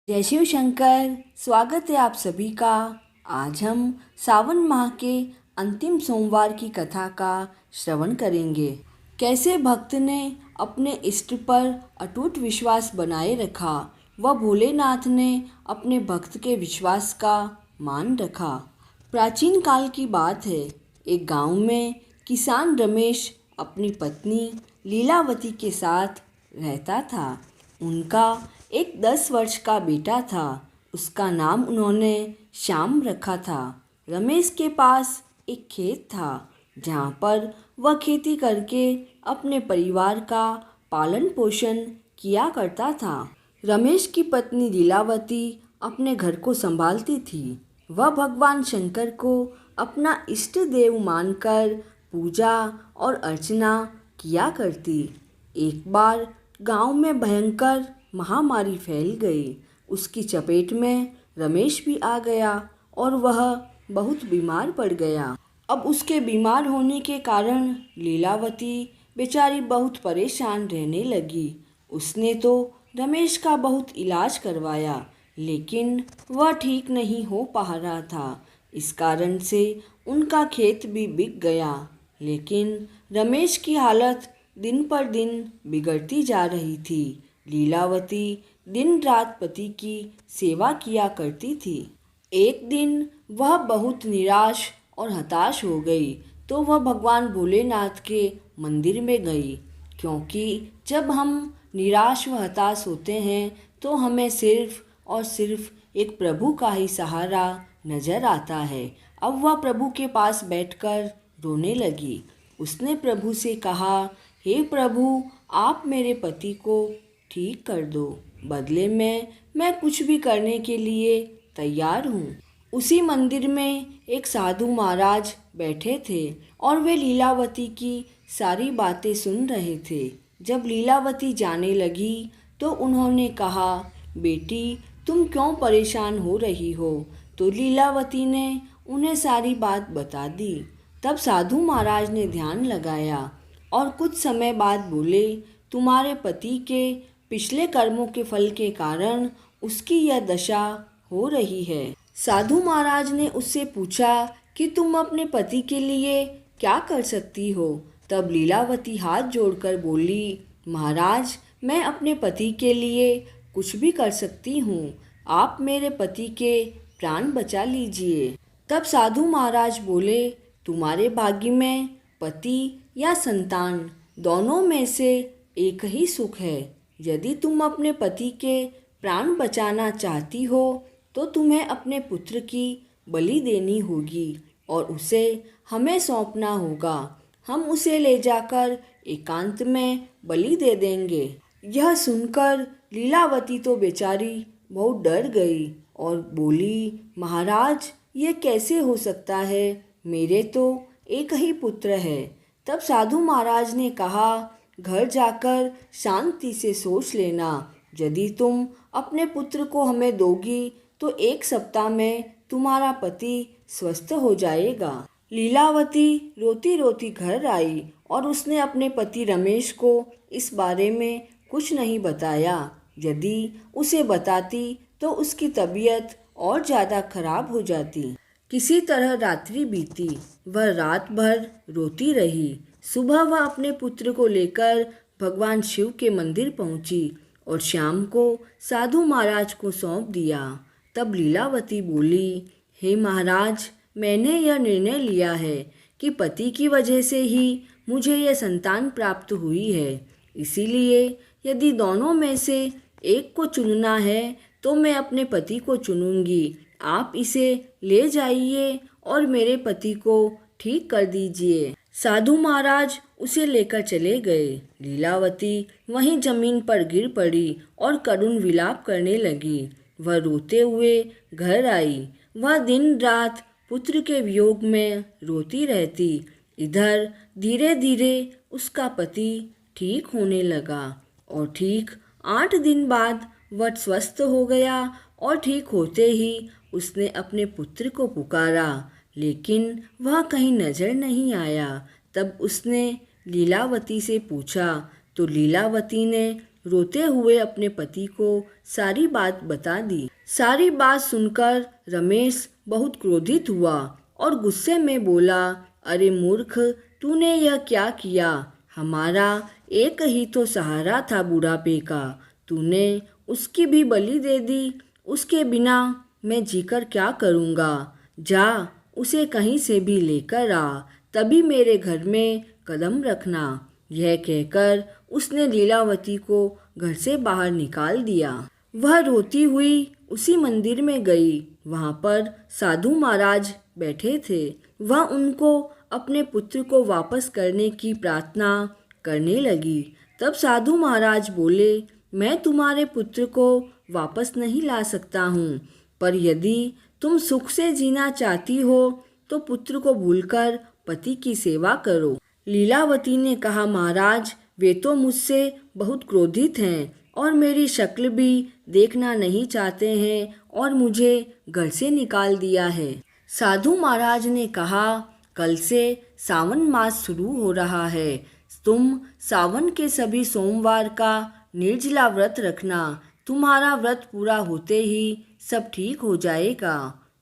जय शिव शंकर। स्वागत है आप सभी का। आज हम सावन माह के अंतिम सोमवार की कथा का श्रवण करेंगे। कैसे भक्त ने अपने इष्ट पर अटूट विश्वास बनाए रखा व भोलेनाथ ने अपने भक्त के विश्वास का मान रखा। प्राचीन काल की बात है। एक गांव में किसान रमेश अपनी पत्नी लीलावती के साथ रहता था। उनका एक 10 वर्ष का बेटा था। उसका नाम उन्होंने श्याम रखा था। रमेश के पास एक खेत था जहाँ पर वह खेती करके अपने परिवार का पालन पोषण किया करता था। रमेश की पत्नी लीलावती अपने घर को संभालती थी। वह भगवान शंकर को अपना इष्ट देव मानकर पूजा और अर्चना किया करती। एक बार गांव में भयंकर महामारी फैल गई। उसकी चपेट में रमेश भी आ गया और वह बहुत बीमार पड़ गया। अब उसके बीमार होने के कारण लीलावती बेचारी बहुत परेशान रहने लगी। उसने तो रमेश का बहुत इलाज करवाया, लेकिन वह ठीक नहीं हो पा रहा था। इस कारण से उनका खेत भी बिक गया। लेकिन रमेश की हालत दिन पर दिन बिगड़ती जा रही थी। लीलावती दिन रात पति की सेवा किया करती थी। एक दिन वह बहुत निराश और हताश हो गई, तो वह भगवान भोलेनाथ के मंदिर में गई। क्योंकि जब हम निराश व हताश होते हैं तो हमें सिर्फ और सिर्फ एक प्रभु का ही सहारा नजर आता है। अब वह प्रभु के पास बैठकर रोने लगी। उसने प्रभु से कहा, हे प्रभु, आप मेरे पति को ठीक कर दो। बदले में मैं कुछ भी करने के लिए तैयार हूँ। उसी मंदिर में एक साधु महाराज बैठे थे और वे लीलावती की सारी बातें सुन रहे थे। जब लीलावती जाने लगी तो उन्होंने कहा, बेटी, तुम क्यों परेशान हो रही हो? तो लीलावती ने उन्हें सारी बात बता दी। तब साधु महाराज ने ध्यान लगाया और कुछ समय बाद बोले, तुम्हारे पति के पिछले कर्मों के फल के कारण उसकी यह दशा हो रही है। साधु महाराज ने उससे पूछा कि तुम अपने पति के लिए क्या कर सकती हो? तब लीलावती हाथ जोड़कर बोली, महाराज, मैं अपने पति के लिए कुछ भी कर सकती हूँ। आप मेरे पति के प्राण बचा लीजिए। तब साधु महाराज बोले, तुम्हारे भाग्य में पति या संतान दोनों में से एक ही सुख है। यदि तुम अपने पति के प्राण बचाना चाहती हो तो तुम्हें अपने पुत्र की बलि देनी होगी और उसे हमें सौंपना होगा। हम उसे ले जाकर एकांत में बलि दे देंगे। यह सुनकर लीलावती तो बेचारी बहुत डर गई और बोली, महाराज, ये कैसे हो सकता है? मेरे तो एक ही पुत्र है। तब साधु महाराज ने कहा, घर जाकर शांति से सोच लेना। यदि तुम अपने पुत्र को हमें दोगी तो 1 सप्ताह में तुम्हारा पति स्वस्थ हो जाएगा। लीलावती रोती रोती घर आई और उसने अपने पति रमेश को इस बारे में कुछ नहीं बताया। यदि उसे बताती तो उसकी तबीयत और ज़्यादा खराब हो जाती। किसी तरह रात्रि बीती। वह रात भर रोती रही। सुबह वह अपने पुत्र को लेकर भगवान शिव के मंदिर पहुंची और शाम को साधु महाराज को सौंप दिया। तब लीलावती बोली, हे महाराज, मैंने यह निर्णय लिया है कि पति की वजह से ही मुझे यह संतान प्राप्त हुई है। इसीलिए यदि दोनों में से एक को चुनना है तो मैं अपने पति को चुनूंगी। आप इसे ले जाइए और मेरे पति को ठीक कर दीजिए। साधु महाराज उसे लेकर चले गए। लीलावती वहीं जमीन पर गिर पड़ी और करुण विलाप करने लगी। वह रोते हुए घर आई। वह दिन रात पुत्र के वियोग में रोती रहती। इधर धीरे धीरे उसका पति ठीक होने लगा और ठीक 8 दिन बाद वह स्वस्थ हो गया और ठीक होते ही उसने अपने पुत्र को पुकारा, लेकिन वह कहीं नजर नहीं आया। तब उसने लीलावती से पूछा तो लीलावती ने रोते हुए अपने पति को सारी बात बता दी। सारी बात सुनकर रमेश बहुत क्रोधित हुआ और गुस्से में बोला, अरे मूर्ख, तूने यह क्या किया? हमारा एक ही तो सहारा था बुढ़ापे का, तूने उसकी भी बलि दे दी। उसके बिना मैं जीकर क्या करूँगा? जा, उसे कहीं से भी लेकर आ, तभी मेरे घर में कदम रखना। यह कहकर उसने लीलावती को घर से बाहर निकाल दिया। वह रोती हुई उसी मंदिर में गई। वहाँ पर साधु महाराज बैठे थे। वह उनको अपने पुत्र को वापस करने की प्रार्थना करने लगी। तब साधु महाराज बोले, मैं तुम्हारे पुत्र को वापस नहीं ला सकता हूँ, पर यदि तुम सुख से जीना चाहती हो तो पुत्र को भूलकर पति की सेवा करो। लीलावती ने कहा, महाराज, वे तो मुझसे बहुत क्रोधित हैं और मेरी शक्ल भी देखना नहीं चाहते हैं और मुझे घर से निकाल दिया है। साधु महाराज ने कहा, कल से सावन मास शुरू हो रहा है। तुम सावन के सभी सोमवार का निर्जला व्रत रखना। तुम्हारा व्रत पूरा होते ही सब ठीक हो जाएगा।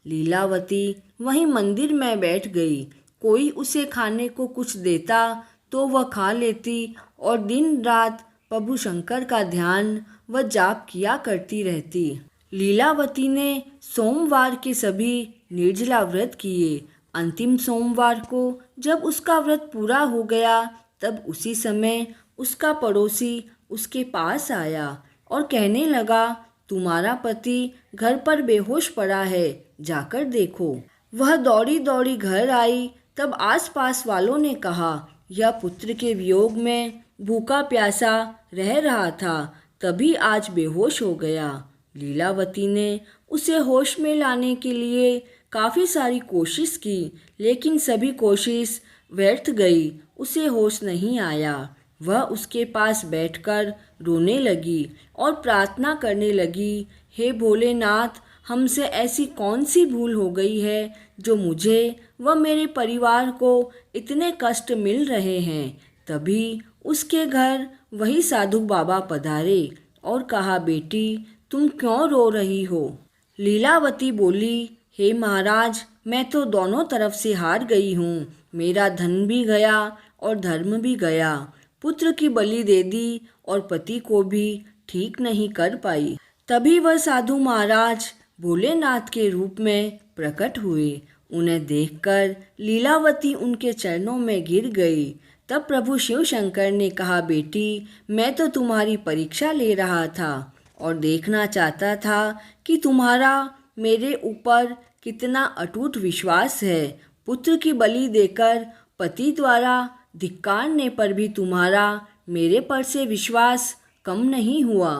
लीलावती वहीं मंदिर में बैठ गई। कोई उसे खाने को कुछ देता तो वह खा लेती और दिन रात प्रभु शंकर का ध्यान व जाप किया करती रहती। लीलावती ने सोमवार के सभी निर्जला व्रत किए। अंतिम सोमवार को जब उसका व्रत पूरा हो गया, तब उसी समय उसका पड़ोसी उसके पास आया और कहने लगा, तुम्हारा पति घर पर बेहोश पड़ा है, जाकर देखो। वह दौड़ी दौड़ी घर आई। तब आसपास वालों ने कहा, यह पुत्र के वियोग में भूखा प्यासा रह रहा था, तभी आज बेहोश हो गया। लीलावती ने उसे होश में लाने के लिए काफ़ी सारी कोशिश की, लेकिन सभी कोशिश व्यर्थ गई। उसे होश नहीं आया। वह उसके पास बैठकर रोने लगी और प्रार्थना करने लगी, हे भोलेनाथ, हमसे ऐसी कौन सी भूल हो गई है जो मुझे व मेरे परिवार को इतने कष्ट मिल रहे हैं। तभी उसके घर वही साधु बाबा पधारे और कहा, बेटी, तुम क्यों रो रही हो? लीलावती बोली, हे महाराज, मैं तो दोनों तरफ से हार गई हूँ। मेरा धन भी गया और धर्म भी गया। पुत्र की बलि दे दी और पति को भी ठीक नहीं कर पाई। तभी वह साधु महाराज भोलेनाथ के रूप में प्रकट हुए। उन्हें देखकर लीलावती उनके चरणों में गिर गई। तब प्रभु शिव शंकर ने कहा, बेटी, मैं तो तुम्हारी परीक्षा ले रहा था और देखना चाहता था कि तुम्हारा मेरे ऊपर कितना अटूट विश्वास है। पुत्र की बलि देकर पति द्वारा धिक्कारने पर भी तुम्हारा मेरे पर से विश्वास कम नहीं हुआ।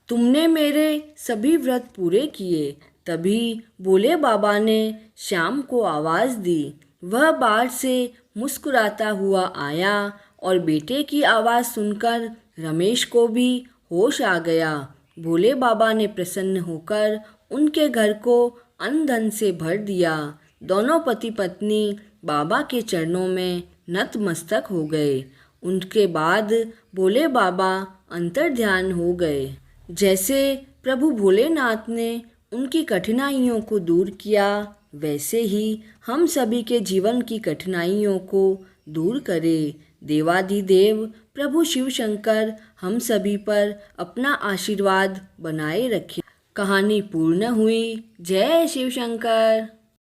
तुमने मेरे सभी व्रत पूरे किए। तभी भोले बाबा ने श्याम को आवाज़ दी। वह बाहर से मुस्कुराता हुआ आया और बेटे की आवाज़ सुनकर रमेश को भी होश आ गया। भोले बाबा ने प्रसन्न होकर उनके घर को अन्न धन से भर दिया। दोनों पति पत्नी बाबा के चरणों में नतमस्तक हो गए। उनके बाद भोले बाबा अंतर्ध्यान हो गए। जैसे प्रभु भोलेनाथ ने उनकी कठिनाइयों को दूर किया, वैसे ही हम सभी के जीवन की कठिनाइयों को दूर करे। देवाधिदेव प्रभु शिव शंकर हम सभी पर अपना आशीर्वाद बनाए रखे। कहानी पूर्ण हुई। जय शिव शंकर।